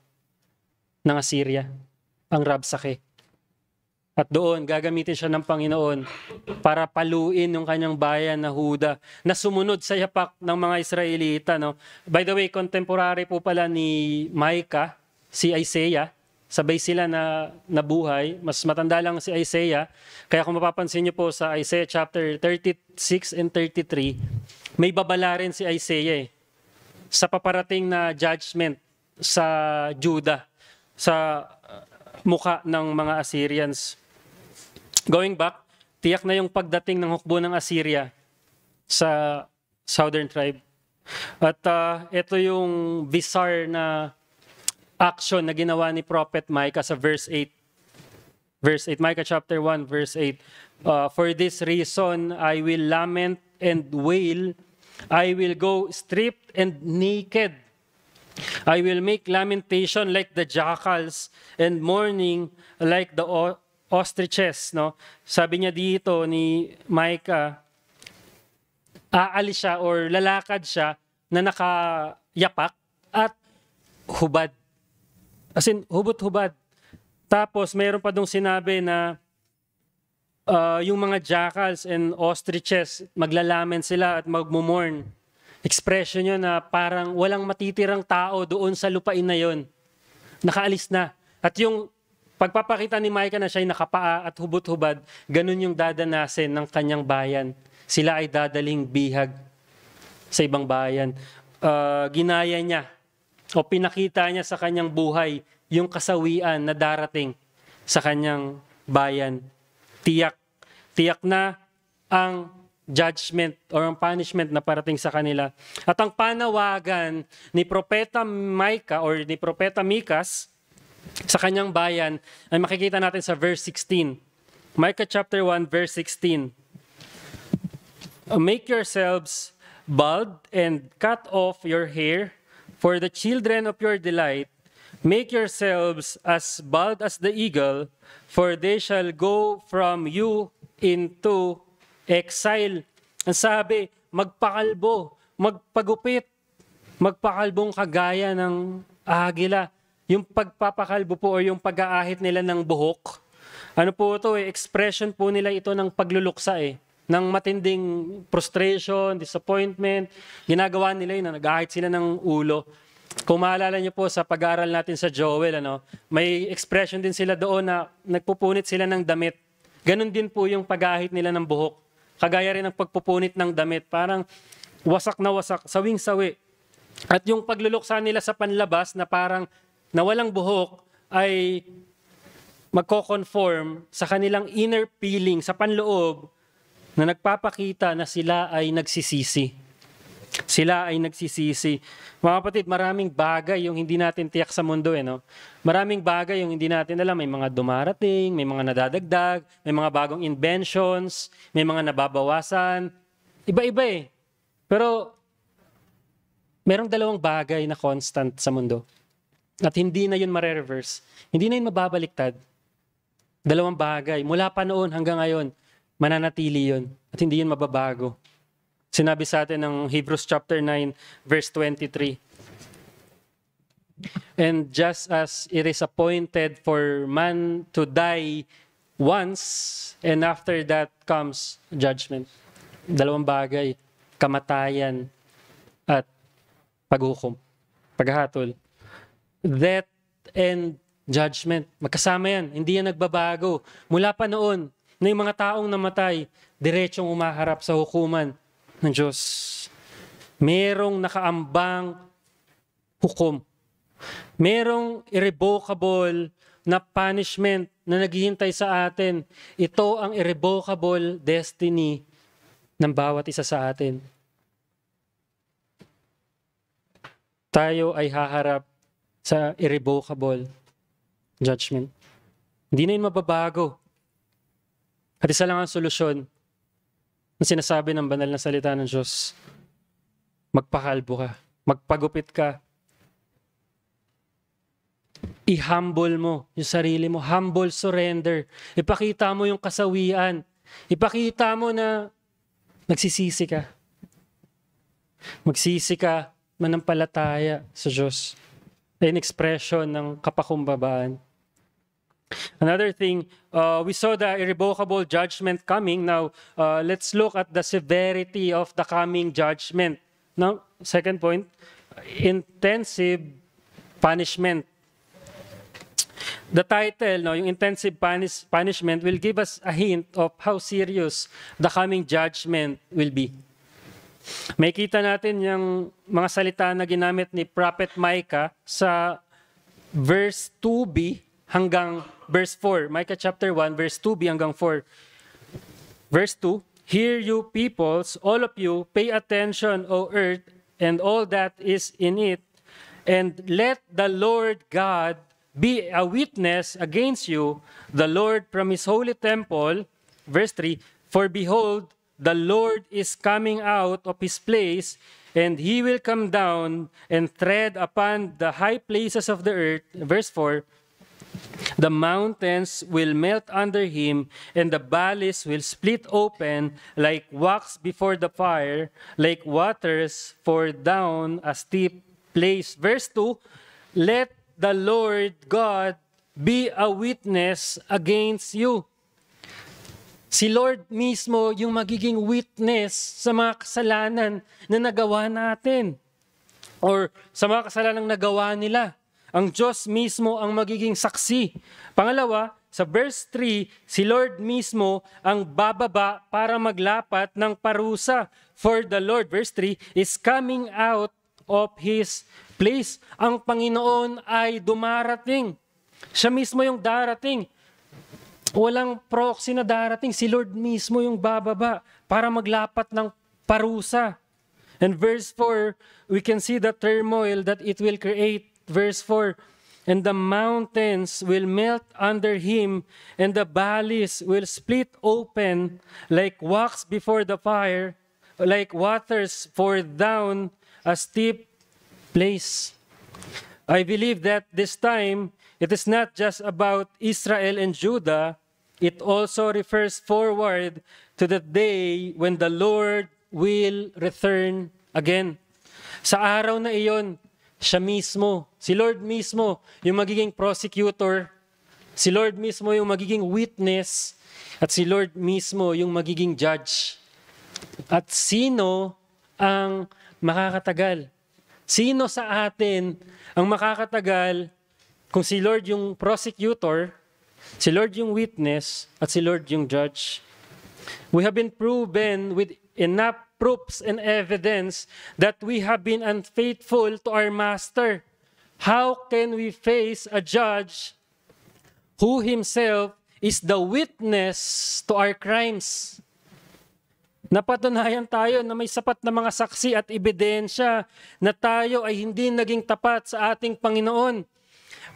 ng Assyria, ang Rabsakeh. At doon, gagamitin siya ng Panginoon para paluin yung kanyang bayan na Huda na sumunod sa yapak ng mga Israelita. No? By the way, contemporary po pala ni Micah, si Isaiah. Sabay sila na nabuhay. Mas matanda lang si Isaiah. Kaya kung mapapansin niyo po sa Isaiah chapter 36 and 33, may babala rin si Isaiah sa paparating na judgment sa Judah, sa mukha ng mga Assyrians. Going back, tiyak na yung pagdating ng hukbo ng Assyria sa southern tribe. At ito yung bizarre na action na ginawa ni Prophet Micah sa verse 8. Verse 8, Micah chapter 1, verse 8. For this reason, I will lament and wail. I will go stripped and naked. I will make lamentation like the jackals and mourning like the ostriches. No? Sabi niya dito ni Micah, aalis siya or lalakad siya na nakayapak at hubad. As in, hubot-hubad. Tapos, mayroon pa dong sinabi na yung mga jackals and ostriches, maglalamen sila at magmumorn. Expression yun na parang walang matitirang tao doon sa lupain na yon. Nakaalis na. At yung pagpapakita ni Micah na siya ay nakapaa at hubot-hubad, ganun yung dadanasin ng kanyang bayan. Sila ay dadaling bihag sa ibang bayan. Ginaya niya o pinakita niya sa kanyang buhay yung kasawian na darating sa kanyang bayan. Tiyak na ang judgment or ang punishment na parating sa kanila. At ang panawagan ni Propeta Micah or ni Propeta Mikas sa kanyang bayan ay makikita natin sa verse 16. Micah chapter 1 verse 16. Make yourselves bald and cut off your hair for the children of your delight. Make yourselves as bald as the eagle, for they shall go from you into exile. Ang sabi, magpakalbo, magpagupit, magpakalbong kagaya ng agila. Yung pagpapakalbo po o yung pag-aahit nila ng buhok, ano po ito expression po nila ito ng pagluluksa ng matinding frustration, disappointment. Ginagawa nila yun, nag-aahit sila ng ulo. Kung maalala niyo po sa pag-aaral natin sa Joel, may expression din sila doon na nagpupunit sila ng damit. Ganon din po yung pag-aahit nila ng buhok. Kagaya rin ng pagpupunit ng damit, parang wasak na wasak, sawing-sawi. At yung pagluluksa nila sa panlabas na parang na walang buhok ay magko-conform sa kanilang inner feeling, sa panloob, na nagpapakita na sila ay nagsisisi. Sila ay nagsisisi. Mga kapatid, maraming bagay yung hindi natin tiyak sa mundo. Maraming bagay yung hindi natin alam. May mga dumarating, may mga nadadagdag, may mga bagong inventions, may mga nababawasan. Iba-iba Pero merong dalawang bagay na constant sa mundo. At hindi na yun mare-reverse. Hindi na yun mababaliktad. Dalawang bagay. Mula pa noon hanggang ngayon, mananatili yun. At hindi yun mababago. Sinabi sa atin ng Hebrews chapter 9, verse 23. And just as it is appointed for man to die once, and after that comes judgment. Dalawang bagay. Kamatayan at paghukom. Paghatol. Death and judgment. Magkasama yan. Hindi yan nagbabago. Mula pa noon na yung mga taong namatay, diretsong umaharap sa hukuman ng Diyos. Merong nakaambang hukom. Merong irrevocable na punishment na naghihintay sa atin. Ito ang irrevocable destiny ng bawat isa sa atin. Tayo ay haharap sa irrevocable judgment. Hindi na yun mababago. At isa lang ang solusyon na sinasabi ng banal na salita ng Diyos. Magpakalbo ka. Magpagupit ka. I-humble mo yung sarili mo. Humble surrender. Ipakita mo yung kasawian. Ipakita mo na nagsisisi ka. Magsisi ka manampalataya sa Diyos. An expression ng kapakumbabaan. Another thing, we saw the irrevocable judgment coming. Now, let's look at the severity of the coming judgment. Now, second point, intensive punishment. The title, yung intensive punishment will give us a hint of how serious the coming judgment will be. May kita natin yung mga salita na ginamit ni Prophet Micah sa verse 2b hanggang verse 4. Micah chapter 1, verse 2b hanggang 4. Verse 2, "Hear you peoples, all of you, pay attention, O earth, and all that is in it, and let the Lord God be a witness against you, the Lord from his holy temple." Verse 3, "For behold, the Lord is coming out of his place, and he will come down and tread upon the high places of the earth." Verse 4, "The mountains will melt under him, and the valleys will split open like wax before the fire, like waters pour down a steep place." Verse 2, "Let the Lord God be a witness against you." Si Lord mismo yung magiging witness sa mga kasalanan na nagawa natin or sa mga kasalanang nagawa nila. Ang Diyos mismo ang magiging saksi. Pangalawa, sa verse 3, si Lord mismo ang bababa para maglapat ng parusa. "For the Lord," verse 3, "is coming out of his place." Ang Panginoon ay dumarating. Siya mismo yung darating. Walang proxy na darating. Si Lord mismo yung bababa para maglapat ng parusa. And verse 4, we can see the turmoil that it will create. Verse 4, "And the mountains will melt under him, and the valleys will split open like wax before the fire, like waters pour down a steep place." I believe that this time, it is not just about Israel and Judah. It also refers forward to the day when the Lord will return again. Sa araw na iyon, siya mismo, si Lord mismo, yung magiging prosecutor, si Lord mismo yung magiging witness, at si Lord mismo yung magiging judge. At sino ang makakatagal? Sino sa atin ang makakatagal kung si Lord yung prosecutor, si Lord yung witness, at si Lord yung judge? We have been proven with enough proofs and evidence that we have been unfaithful to our Master. How can we face a judge who himself is the witness to our crimes? Napatunayan tayo na may sapat na mga saksi at ebidensya na tayo ay hindi naging tapat sa ating Panginoon.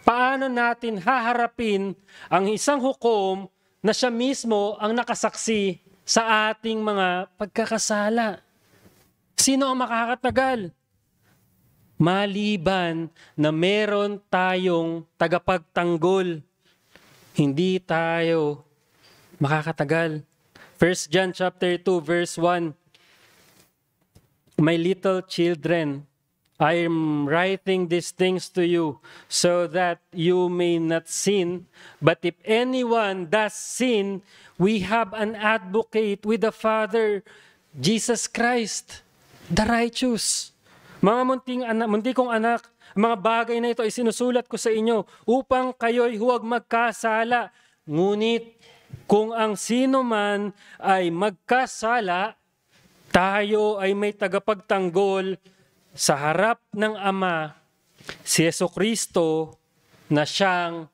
Paano natin haharapin ang isang hukom na siya mismo ang nakasaksi sa ating mga pagkakasala? Sino ang makakatagal? Maliban na meron tayong tagapagtanggol, hindi tayo makakatagal. 1 John chapter 2 verse 1, "My little children, I am writing these things to you so that you may not sin. But if anyone does sin, we have an advocate with the Father, Jesus Christ, the righteous." Mga munti kong anak, mga bagay na ito ay sinusulat ko sa inyo upang kayo'y huwag magkasala. Ngunit kung ang sino man ay magkasala, Tayo ay may tagapagtanggol sa harap ng Ama, si Jesucristo, na siyang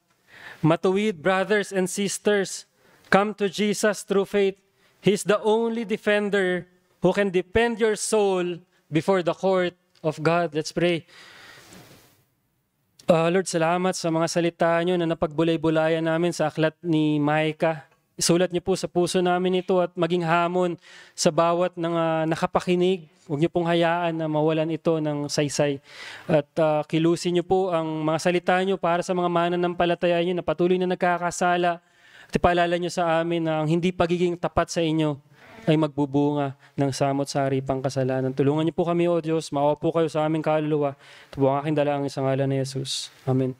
matuwid. Brothers and sisters, come to Jesus through faith. He's the only defender who can defend your soul before the court of God. Let's pray. Lord, salamat sa mga salita nyo na napagbulay-bulayan namin sa aklat ni Micah. Isulat niyo po sa puso namin ito at maging hamon sa bawat nakapakinig. Huwag niyo pong hayaan na mawalan ito ng saysay. At kilusin niyo po ang mga salita niyo para sa mga mananampalataya niyo na patuloy na nagkakasala. At ipaalala niyo sa amin na ang hindi pagiging tapat sa inyo ay magbubunga ng samot-sari pang kasalanan. Tulungan niyo po kami, O Diyos. Maawa po kayo sa aming kaluluwa. Ito po ang aking dalaang isang ngalan ni Jesus. Amen.